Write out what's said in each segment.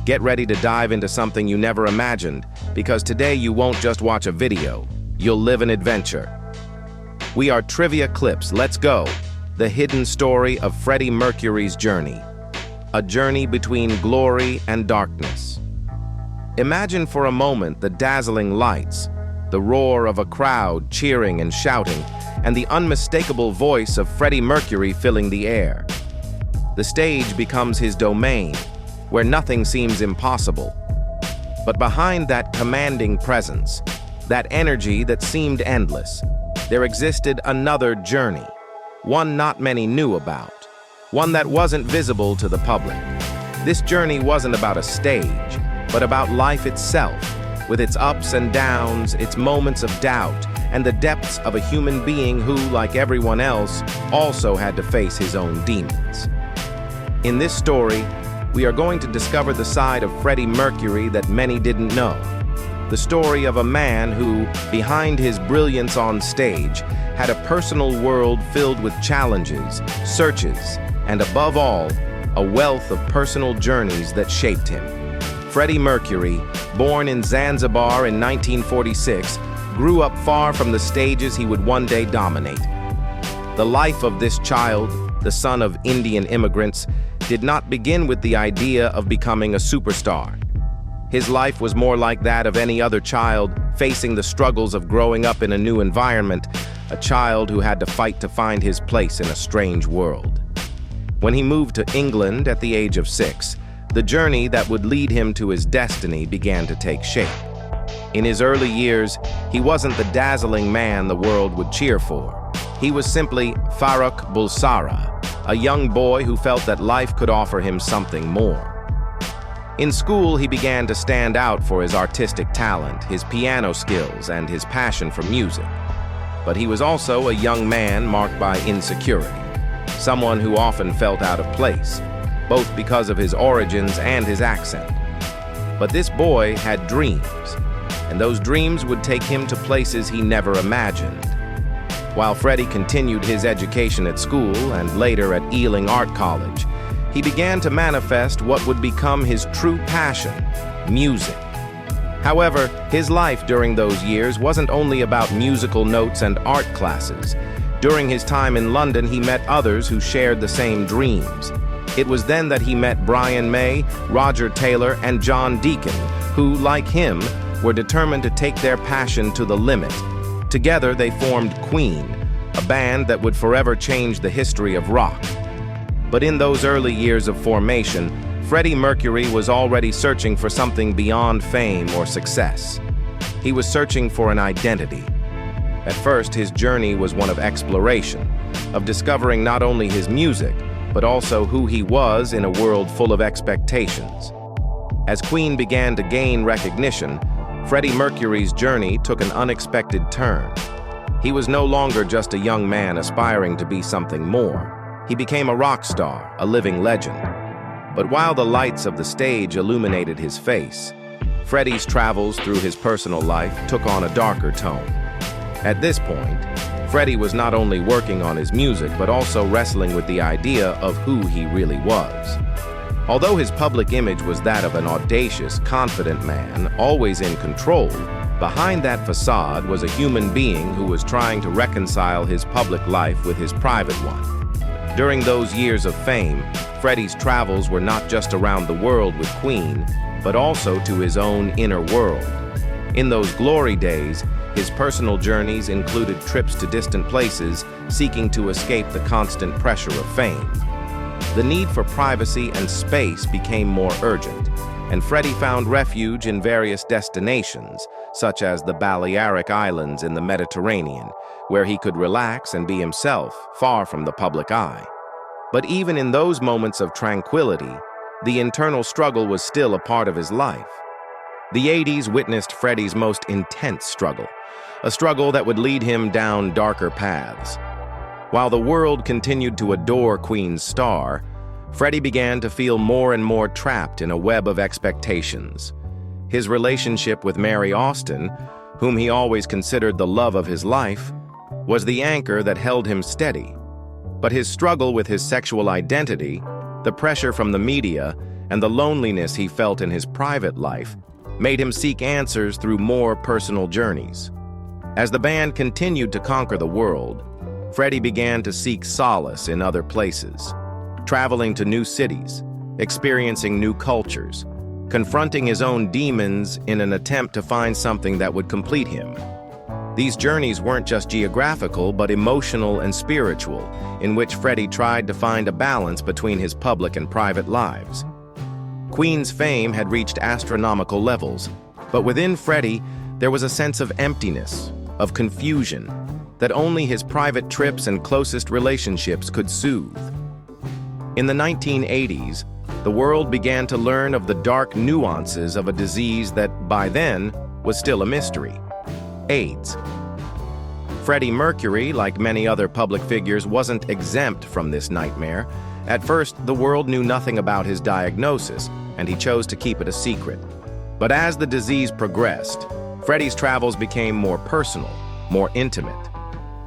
Get ready to dive into something you never imagined, because today you won't just watch a video, you'll live an adventure. We are Trivia Clips. Let's go. The hidden story of Freddie Mercury's journey. A journey between glory and darkness. Imagine for a moment the dazzling lights, the roar of a crowd cheering and shouting, and the unmistakable voice of Freddie Mercury filling the air. The stage becomes his domain, where nothing seems impossible. But behind that commanding presence, that energy that seemed endless, there existed another journey, one not many knew about, one that wasn't visible to the public. This journey wasn't about a stage, but about life itself, with its ups and downs, its moments of doubt, and the depths of a human being who, like everyone else, also had to face his own demons. In this story, we are going to discover the side of Freddie Mercury that many didn't know. The story of a man who, behind his brilliance on stage, had a personal world filled with challenges, searches, and above all, a wealth of personal journeys that shaped him. Freddie Mercury, born in Zanzibar in 1946, grew up far from the stages he would one day dominate. The life of this child, the son of Indian immigrants, did not begin with the idea of becoming a superstar. His life was more like that of any other child, facing the struggles of growing up in a new environment, a child who had to fight to find his place in a strange world. When he moved to England at the age of 6, the journey that would lead him to his destiny began to take shape. In his early years, he wasn't the dazzling man the world would cheer for. He was simply Farrokh Bulsara, a young boy who felt that life could offer him something more. In school, he began to stand out for his artistic talent, his piano skills, and his passion for music. But he was also a young man marked by insecurity, someone who often felt out of place, both because of his origins and his accent. But this boy had dreams, and those dreams would take him to places he never imagined. While Freddie continued his education at school and later at Ealing Art College, he began to manifest what would become his true passion, music. However, his life during those years wasn't only about musical notes and art classes. During his time in London, he met others who shared the same dreams. It was then that he met Brian May, Roger Taylor, and John Deacon, who, like him, were determined to take their passion to the limit. Together, they formed Queen, a band that would forever change the history of rock. But in those early years of formation, Freddie Mercury was already searching for something beyond fame or success. He was searching for an identity. At first, his journey was one of exploration, of discovering not only his music, but also who he was in a world full of expectations. As Queen began to gain recognition, Freddie Mercury's journey took an unexpected turn. He was no longer just a young man aspiring to be something more. He became a rock star, a living legend. But while the lights of the stage illuminated his face, Freddie's travels through his personal life took on a darker tone. At this point, Freddie was not only working on his music, but also wrestling with the idea of who he really was. Although his public image was that of an audacious, confident man, always in control, behind that facade was a human being who was trying to reconcile his public life with his private one. During those years of fame, Freddie's travels were not just around the world with Queen, but also to his own inner world. In those glory days, his personal journeys included trips to distant places, seeking to escape the constant pressure of fame. The need for privacy and space became more urgent, and Freddie found refuge in various destinations, such as the Balearic Islands in the Mediterranean, where he could relax and be himself, far from the public eye. But even in those moments of tranquility, the internal struggle was still a part of his life. The 80s witnessed Freddie's most intense struggle, a struggle that would lead him down darker paths. While the world continued to adore Queen's star, Freddie began to feel more and more trapped in a web of expectations. His relationship with Mary Austin, whom he always considered the love of his life, was the anchor that held him steady. But his struggle with his sexual identity, the pressure from the media, and the loneliness he felt in his private life made him seek answers through more personal journeys. As the band continued to conquer the world, Freddie began to seek solace in other places, traveling to new cities, experiencing new cultures, confronting his own demons in an attempt to find something that would complete him. These journeys weren't just geographical, but emotional and spiritual, in which Freddie tried to find a balance between his public and private lives. Queen's fame had reached astronomical levels, but within Freddie, there was a sense of emptiness, of confusion, that only his private trips and closest relationships could soothe. In the 1980s, the world began to learn of the dark nuances of a disease that, by then, was still a mystery: AIDS. Freddie Mercury, like many other public figures, wasn't exempt from this nightmare. At first, the world knew nothing about his diagnosis, and he chose to keep it a secret. But as the disease progressed, Freddie's travels became more personal, more intimate.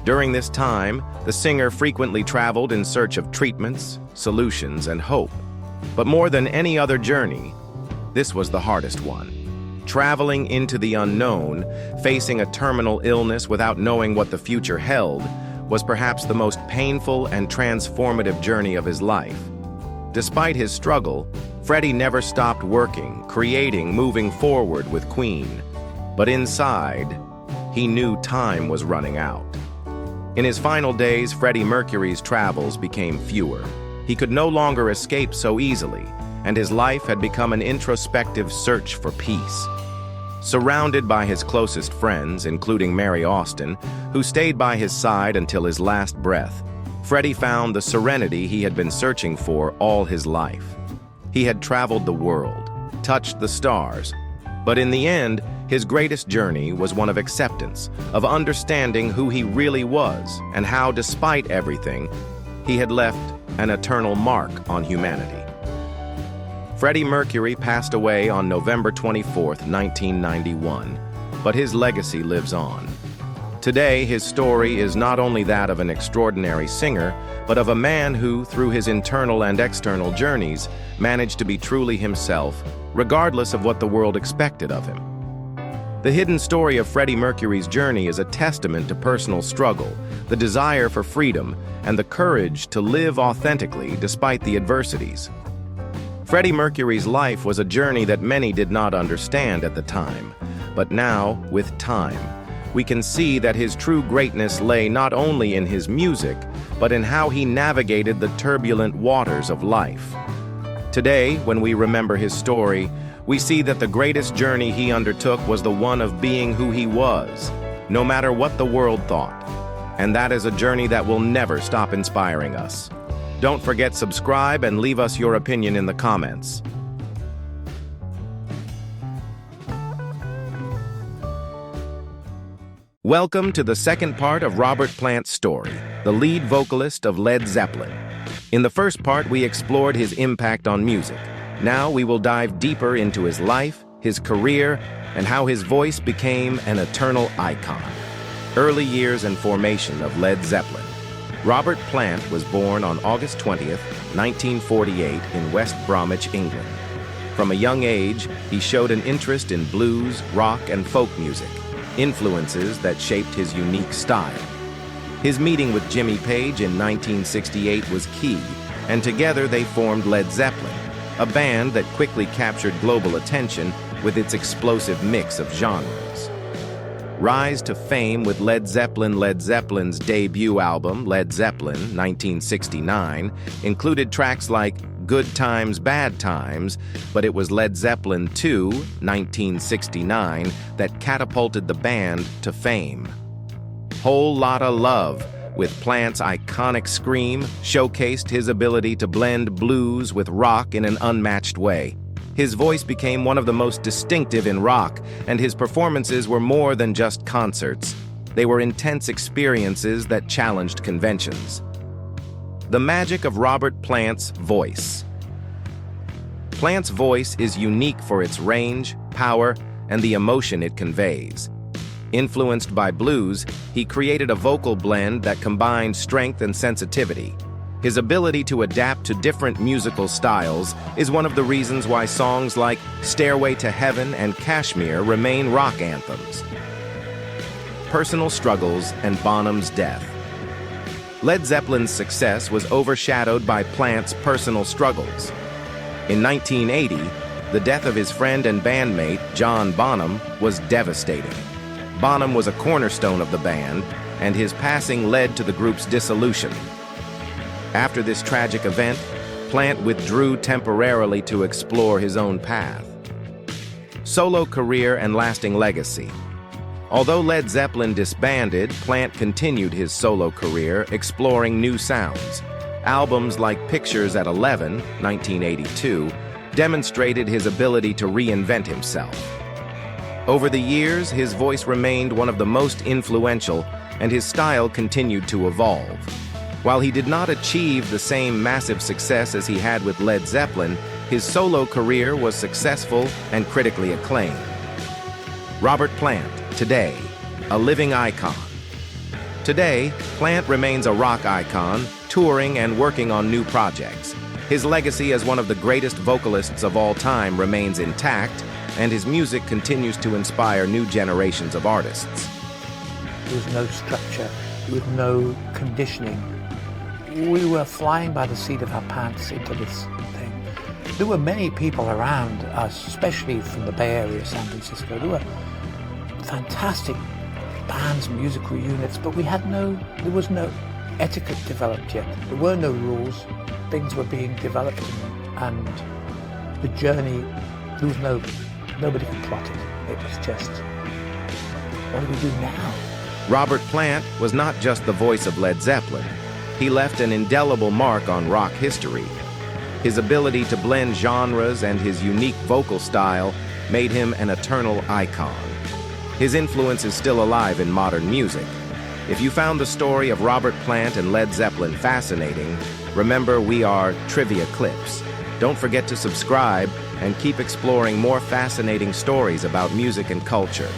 During this time, the singer frequently traveled in search of treatments, solutions, and hope. But more than any other journey, this was the hardest one. Traveling into the unknown, facing a terminal illness without knowing what the future held, was perhaps the most painful and transformative journey of his life. Despite his struggle, Freddie never stopped working, creating, moving forward with Queen. But inside, he knew time was running out. In his final days, Freddie Mercury's travels became fewer. He could no longer escape so easily, and his life had become an introspective search for peace. Surrounded by his closest friends, including Mary Austin, who stayed by his side until his last breath, Freddie found the serenity he had been searching for all his life. He had traveled the world, touched the stars, but in the end, his greatest journey was one of acceptance, of understanding who he really was and how, despite everything, he had left an eternal mark on humanity. Freddie Mercury passed away on November 24, 1991, but his legacy lives on. Today, his story is not only that of an extraordinary singer, but of a man who, through his internal and external journeys, managed to be truly himself, regardless of what the world expected of him. The hidden story of Freddie Mercury's journey is a testament to personal struggle, the desire for freedom, and the courage to live authentically despite the adversities. Freddie Mercury's life was a journey that many did not understand at the time, but now, with time, we can see that his true greatness lay not only in his music, but in how he navigated the turbulent waters of life. Today, when we remember his story, we see that the greatest journey he undertook was the one of being who he was, no matter what the world thought. And that is a journey that will never stop inspiring us. Don't forget to subscribe and leave us your opinion in the comments. Welcome to the second part of Robert Plant's story, the lead vocalist of Led Zeppelin. In the first part, we explored his impact on music. Now we will dive deeper into his life, his career, and how his voice became an eternal icon. Early years and formation of Led Zeppelin. Robert Plant was born on August 20th, 1948 in West Bromwich, England. From a young age, he showed an interest in blues, rock, and folk music, influences that shaped his unique style. His meeting with Jimmy Page in 1968 was key, and together they formed Led Zeppelin, a band that quickly captured global attention with its explosive mix of genres. Rise to fame with Led Zeppelin. Led Zeppelin's debut album, Led Zeppelin, 1969, included tracks like Good Times, Bad Times, but it was Led Zeppelin II, 1969, that catapulted the band to fame. Whole Lotta Love, with Plant's iconic scream, showcased his ability to blend blues with rock in an unmatched way. His voice became one of the most distinctive in rock, and his performances were more than just concerts. They were intense experiences that challenged conventions. The magic of Robert Plant's voice. Plant's voice is unique for its range, power, and the emotion it conveys. Influenced by blues, he created a vocal blend that combined strength and sensitivity. His ability to adapt to different musical styles is one of the reasons why songs like Stairway to Heaven and Kashmir remain rock anthems. Personal struggles and Bonham's death. Led Zeppelin's success was overshadowed by Plant's personal struggles. In 1980, the death of his friend and bandmate, John Bonham, was devastating. Bonham was a cornerstone of the band, and his passing led to the group's dissolution. After this tragic event, Plant withdrew temporarily to explore his own path. Solo career and lasting legacy. Although Led Zeppelin disbanded, Plant continued his solo career, exploring new sounds. Albums like Pictures at 11, 1982, demonstrated his ability to reinvent himself. Over the years, his voice remained one of the most influential, and his style continued to evolve. While he did not achieve the same massive success as he had with Led Zeppelin, his solo career was successful and critically acclaimed. Robert Plant, today, a living icon. Today, Plant remains a rock icon, touring and working on new projects. His legacy as one of the greatest vocalists of all time remains intact, and his music continues to inspire new generations of artists. There was no structure, there was no conditioning. We were flying by the seat of our pants into this thing. There were many people around us, especially from the Bay Area, San Francisco. There were fantastic bands, musical units, but there was no etiquette developed yet. There were no rules. Things were being developed, and the journey, nobody could plot it. It was just, what do we do now? Robert Plant was not just the voice of Led Zeppelin. He left an indelible mark on rock history. His ability to blend genres and his unique vocal style made him an eternal icon. His influence is still alive in modern music. If you found the story of Robert Plant and Led Zeppelin fascinating, remember we are Trivia Clips. Don't forget to subscribe and keep exploring more fascinating stories about music and culture.